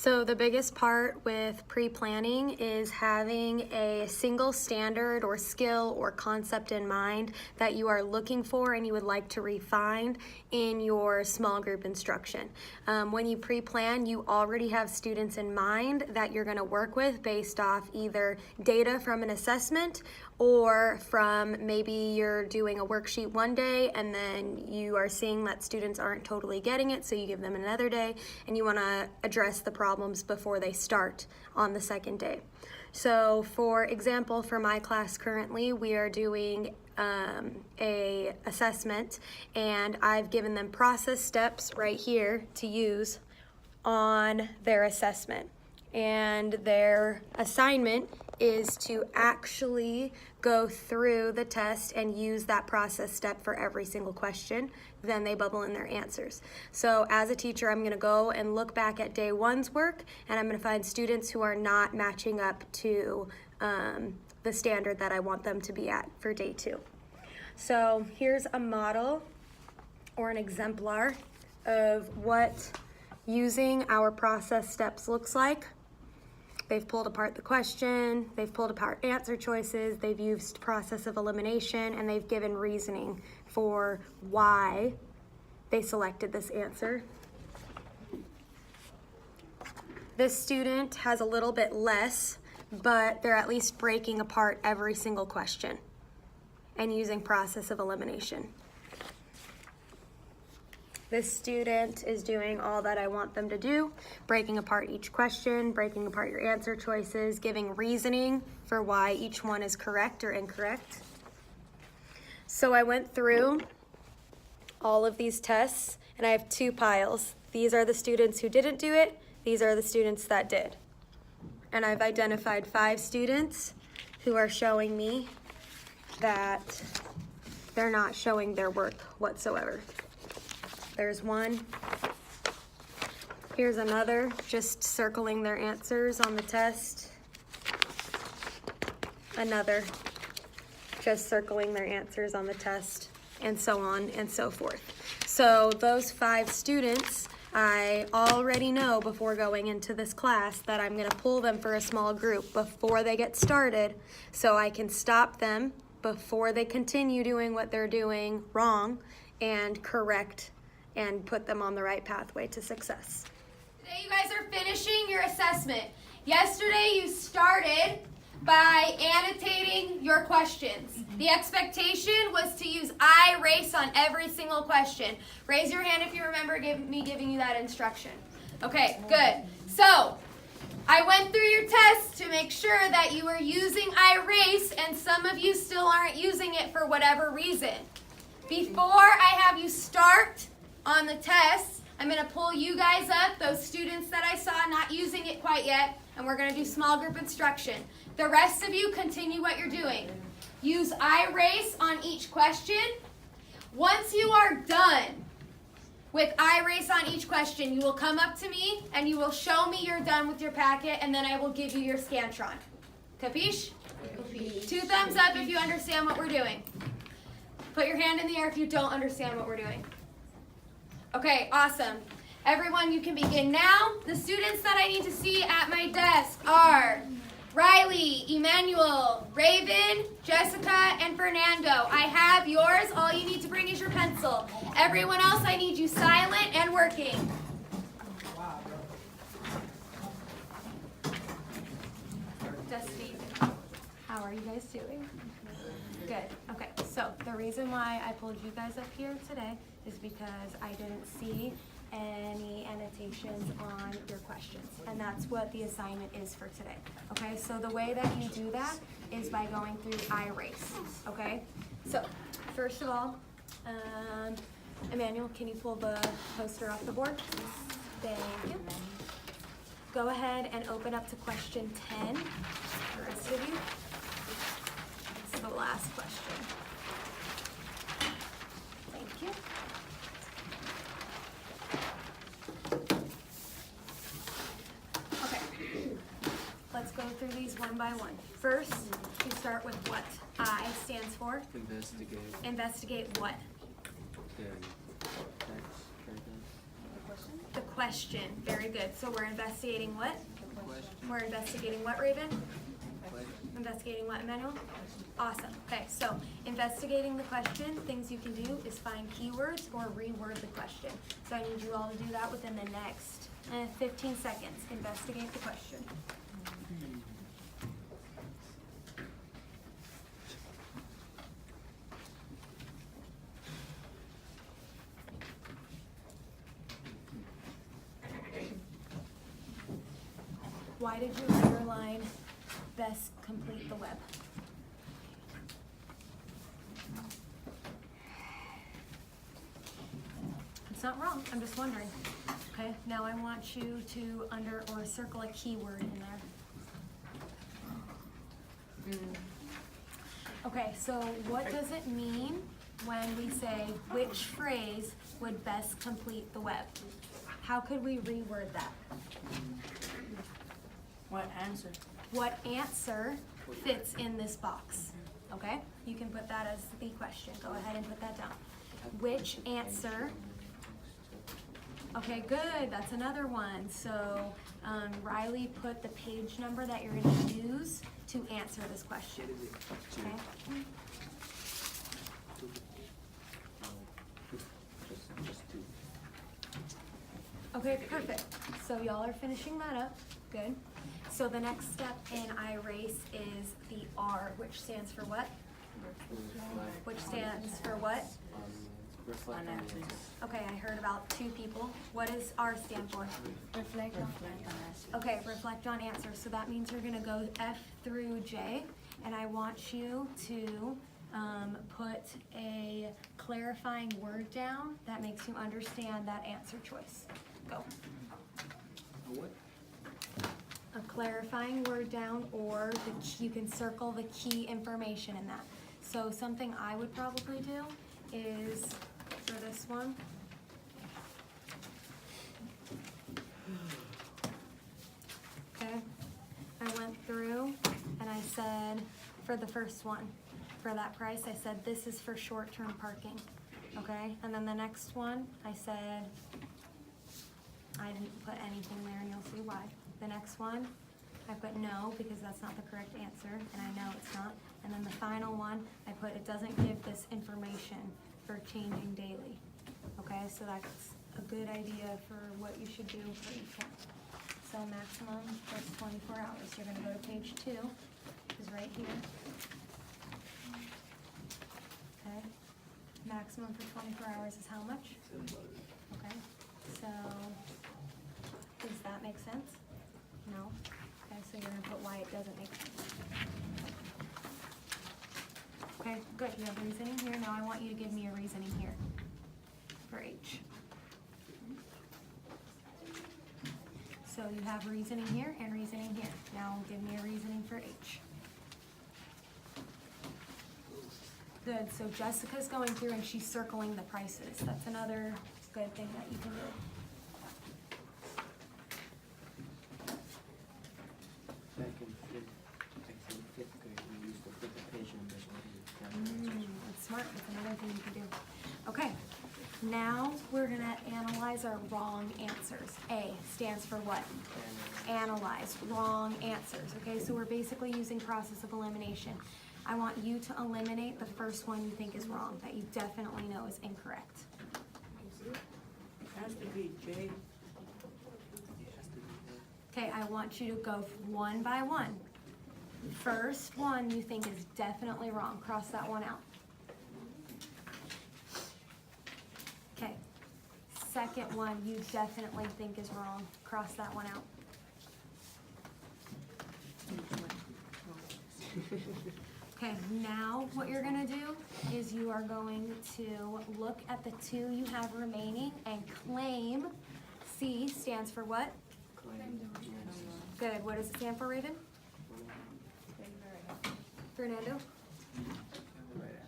So the biggest part with pre-planning is having a single standard or skill or concept in mind that you are looking for and you would like to refine in your small group instruction. When you pre-plan, you already have students in mind that you're going to work with based off either data from an assessment or from maybe you're doing a worksheet one day and then you are seeing that students aren't totally getting it, so you give them another day and you want to address the problems before they start on the second day. So for example, for my class currently, we are doing a assessment, and I've given them process steps right here to use on their assessment. And their assignment is to actually go through the test and use that process step for every single question. Then they bubble in their answers. So as a teacher, I'm going to go and look back at day one's work, and I'm going to find students who are not matching up to the standard that I want them to be at for day two. So here's a model or an exemplar of what using our process steps looks like. They've pulled apart the question, they've pulled apart answer choices, they've used process of elimination, and they've given reasoning for why they selected this answer. This student has a little bit less, but they're at least breaking apart every single question and using process of elimination. This student is doing all that I want them to do, breaking apart each question, breaking apart your answer choices, giving reasoning for why each one is correct or incorrect. So I went through all of these tests, and I have two piles. These are the students who didn't do it, these are the students that did. And I've identified 5 students who are showing me that they're not showing their work whatsoever. There's one. Here's another, just circling their answers on the test. Another, just circling their answers on the test, and so on and so forth. So those 5 students, I already know before going into this class that I'm going to pull them for a small group before they get started, so I can stop them before they continue doing what they're doing wrong and correct and put them on the right pathway to success. Today you guys are finishing your assessment. Yesterday you started by annotating your questions. The expectation was to use I-RACE on every single question. Raise your hand if you remember me giving you that instruction. Okay, good. So, I went through your test to make sure that you were using I-RACE, and some of you still aren't using it for whatever reason. Before I have you start on the test, I'm going to pull you guys up, those students that I saw not using it quite yet, and we're going to do small group instruction. The rest of you continue what you're doing. Use I-RACE on each question. Once you are done with I-RACE on each question, you will come up to me and you will show me you're done with your packet, and then I will give you your Scantron. Capiche? Capiche. 2 thumbs up if you understand what we're doing. Put your hand in the air if you don't understand what we're doing. Okay, awesome. Everyone, you can begin now. The students that I need to see at my desk are Riley, Emmanuel, Raven, Jessica, and Fernando. I have yours. All you need to bring is your pencil. Everyone else, I need you silent and working. Dusty, how are you guys doing? Good. Okay, so the reason why I pulled you guys up here today is because I didn't see any annotations on your questions, and that's what the assignment is for today. Okay, so the way that you do that is by going through I-RACE. Okay, so first of all, Emmanuel, can you pull the poster off the board? Thank you. Go ahead and open up to question 10. The rest of you. It's the last question. Thank you. Okay. Let's go through these one by one. First, we start with what I stands for. Investigate. Investigate what? The text. The question. Very good. So we're investigating what? We're investigating what, Raven? Investigating what, Emmanuel? Awesome. Okay, so investigating the question, things you can do is find keywords or reword the question. So I need you all to do that within the next 15 seconds. Investigate the question. Why did you underline best complete the web? It's not wrong, I'm just wondering. Okay, now I want you to under or circle a keyword in there. Okay, so what does it mean when we say which phrase would best complete the web? How could we reword that? What answer? What answer fits in this box? Okay, you can put that as the question. Go ahead and put that down. Which answer? Okay, good. That's another one. So Riley put the page number that you're going to use to answer this question. Okay. Okay, perfect. So y'all are finishing that up. Good. So the next step in iRace is the R, which stands for what? Which stands for what? Analysis. Okay, I heard about 2 people. What does R stand for? Reflect on answer. Okay, reflect on answers. So that means you're gonna go F through J, and I want you to put a clarifying word down that makes you understand that answer choice. Go. What? A clarifying word down, or you can circle the key information in that. So something I would probably do is, for this one, okay, I went through and I said, for the first one, for that price, I said, this is for short-term parking, okay? And then the next one, I said, I didn't put anything there, and you'll see why. The next one, I put no, because that's not the correct answer, and I know it's not. And then the final one, I put it doesn't give this information for changing daily. Okay, so that's a good idea for what you should do for each one. So maximum plus 24 hours. You're gonna go to page 2, which is right here. Okay, maximum for 24 hours is how much? Okay, so does that make sense? No? Okay, so you're gonna put why it doesn't make sense. Okay, good, you have reasoning here, now I want you to give me a reasoning here for H. So you have reasoning here and reasoning here. Now give me a reasoning for H. Good, so Jessica's going through and she's circling the prices. That's another good thing that you can do. Back in fifth grade, we used to flip the page numbers when we That's smart, that's another thing you can do. Okay, now we're gonna analyze our wrong answers. A stands for what? Analyze, wrong answers, okay? So we're basically using process of elimination. I want you to eliminate the first one you think is wrong, that you definitely know is incorrect. It has to be J. Okay, I want you to go one by one. First one you think is definitely wrong, cross that one out. Okay, second one you definitely think is wrong, cross that one out. Okay, now what you're gonna do is you are going to look at the 2 you have remaining and claim. C stands for what? Good, what does it stand for, Raven? Fernando?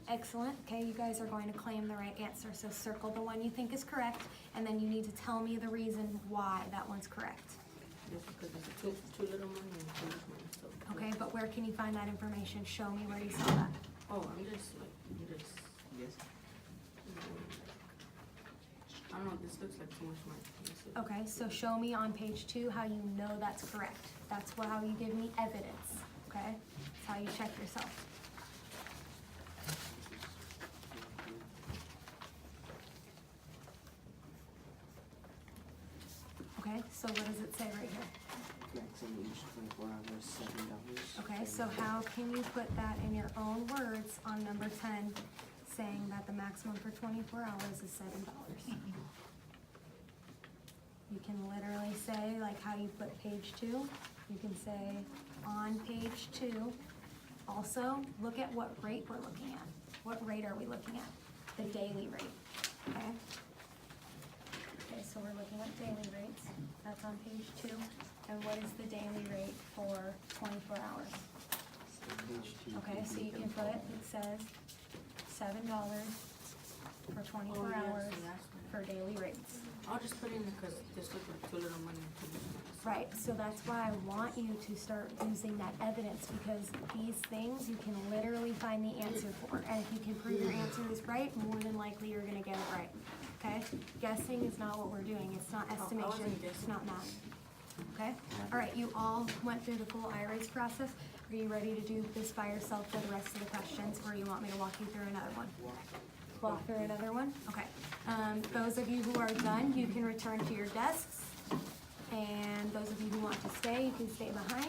Excellent, okay, you guys are going to claim the right answer, so circle the one you think is correct, and then you need to tell me the reason why that one's correct. Just because it's too little money and too much money, so. Okay, but where can you find that information? Show me where you saw that. Oh, I'm just like, Yes. I'm don't know, this looks like too much money. Let me see. Okay, so show me on page 2 how you know that's correct. That's how you give me evidence, okay? That's how you check yourself. Okay, so what does it say right here? Maximum each 24 hours, $7. Okay, so how can you put that in your own words on number 10, saying that the maximum for 24 hours is $7? You can literally say, like how you put page 2, you can say on page 2. Also, look at what rate we're looking at. What rate are we looking at? The daily rate, okay? Okay, so we're looking at daily rates, that's on page 2. And what is the daily rate for 24 hours? Okay, so you can put, it says $7 for 24 Oh, yes, hours yes. for daily rates. I'll just put it in because this looks like too little money and too much money. Right, so that's why I want you to start using that evidence, because these things you can literally find the answer for. And if you can prove your answer is right, more than likely you're gonna get it right, okay? Guessing is not what we're doing, it's not estimation, it's guessing. not math, okay? All right, you all went through the full iRace process. Are you ready to do this by yourself for the rest of the questions, or you want me to walk you through another one? Walk through another one? Okay. Those of you who are done, you can return to your desks. And those of you who want to stay, you can stay behind.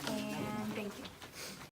And thank you.